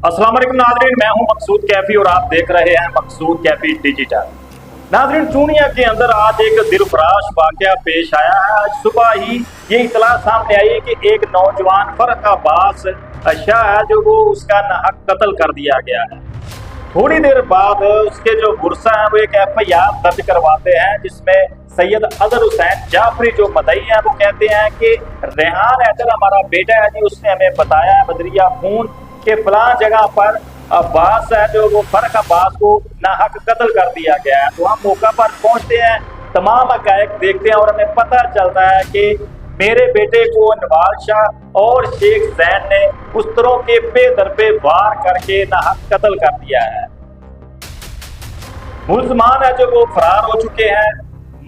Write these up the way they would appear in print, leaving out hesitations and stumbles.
अस्सलाम वालेकुम नाज़रीन, मैं हूं मकसूद कैफी और आप देख रहे हैं मकसूद कैफी डिजिटल। नाज़रीन, चूनिया के अंदर आज एक दिलफराश वाकया पेश आया है। आज सुबह ही ये इतला सामने आई है कि एक नौजवान फरक अब्बास शाह है जो वो उसका नाहक कत्ल कर दिया गया है। थोड़ी देर बाद उसके जो गुरसा हैं वो एक FIR दर्ज करवाते हैं जिसमें सैयद अजहर हुसैन जाफरी जो मदई हैं वो कहते हैं कि रेहान हैदर हमारा बेटा है जी, उसने हमें बताया है बदरिया खून के फलां जगह पर अब्बास है जो वो फर्क अब्बास को नाहक कत्ल कर दिया गया है। तो हम मौका पर पहुंचते हैं, तमाम हकायक देखते हैं और हमें पता चलता है कि मेरे बेटे को नवाज शाह और शेख जैन ने उस्तरों के पे दर पे वार करके नाहक कत्ल कर दिया है। मुल्ज़मान है जो वो फरार हो चुके हैं।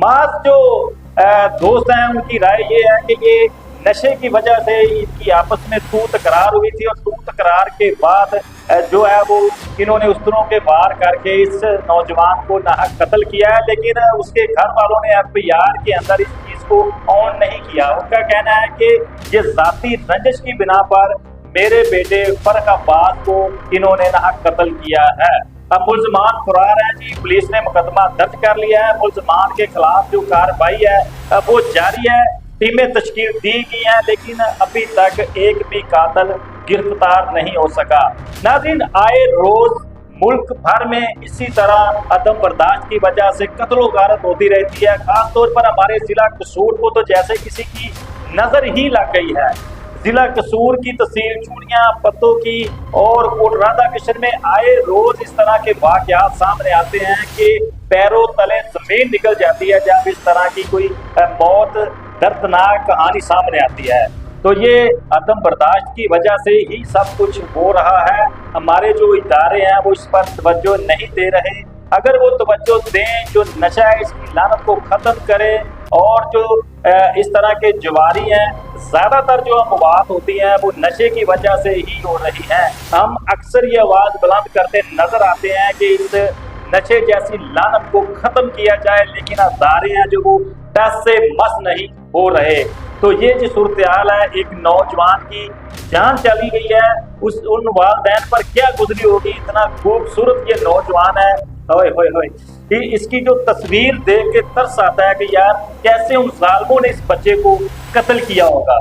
माज जो दोस्त हैं उनकी राय ये है कि ये नशे की वजह से इनकी आपस में तू तकरार हुई थी और तू तकरार के बाद जो है वो इन्होंने उस्तरों के वार करके इस नौजवान को नाहक कत्ल किया है। लेकिन उसके घर वालों ने FIR के अंदर इस चीज को ऑन नहीं किया। उनका कहना है कि ये जाती रंजिश की बिना पर मेरे बेटे फर्क अब्बास को इन्होंने नाहक कत्ल किया है। अब मुल्ज़मान फरार है जी, पुलिस ने मुकदमा दर्ज कर लिया है। मुल्ज़मान के खिलाफ जो कार्रवाई है वो जारी है। टीमें तश्कील दी गई हैं लेकिन अभी तक एक भी कातिल गिरफ्तार नहीं हो सका। नाज़रीन, आए रोज मुल्क भर में इसी तरह अदम बर्दाश्त की वजह से कत्लो गारत होती रहती है। खास तौर पर हमारे जिला कसूर को तो जैसे किसी की नजर ही लग गई है। जिला कसूर की तहसील चूनिया, पत्तों की और कोटरादा किशन में आए रोज इस तरह के वाकयात सामने आते हैं कि पैरों तले जमीन निकल जाती है जब इस तरह की कोई मौत दर्दनाक कहानी सामने आती है। तो ये अदम बर्दाश्त की वजह से ही सब कुछ हो रहा है। हमारे जो इदारे हैं वो इस पर तवज्जो नहीं दे रहे। अगर वो तवज्जो दें, जो नशा है इसकी लानत को ख़त्म करें और जो इस तरह के जवारी हैं, ज़्यादातर जो अमवात होती हैं वो नशे की वजह से ही हो रही हैं। हम अक्सर ये आवाज़ बुलंद करते नज़र आते हैं कि इस नशे जैसी लानत को ख़त्म किया जाए, लेकिन अदारे हैं जो वो टस से मस नहीं हो रहे। तो ये जो सूरत हाल है, एक नौजवान की जान चली गई है, उन वालिदैन पर क्या गुजरी होगी। इतना खूबसूरत ये नौजवान है, होए होए होए, कि इसकी जो तस्वीर देख के तरस आता है कि यार कैसे उन जालिमों ने इस बच्चे को कत्ल किया होगा।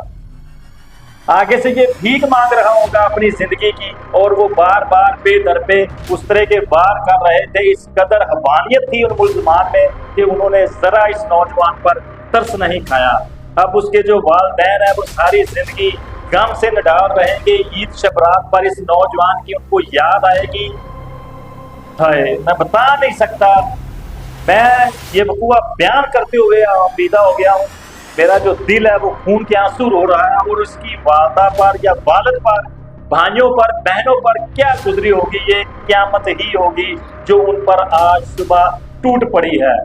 आगे से ये भीख मांग रहा होगा अपनी जिंदगी की और वो बार बार पे दर पे उस तरह के वार कर रहे थे। इस कदर हवानियत थी उन मुल्ज़मान में कि उन्होंने जरा इस नौजवान पर तरस नहीं खाया। अब उसके जो वालिदैन है वो सारी जिंदगी गम से नडार रहेंगे। ईद शबरात पर इस नौजवान की उनको याद आएगी। मैं बता नहीं सकता, मैं ये वकूआ बयान करते हुए अबीदा हो गया हूँ। मेरा जो दिल है वो खून के आंसू रो रहा है और उसकी वालदा पर या वालिद पर, भाइयों पर, बहनों पर क्या गुजरी होगी, ये क़यामत ही होगी जो उन पर आज सुबह टूट पड़ी है।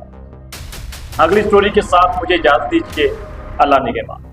अगली स्टोरी के साथ मुझे इजाज़त दीजिए। अल्लाह निगहबान।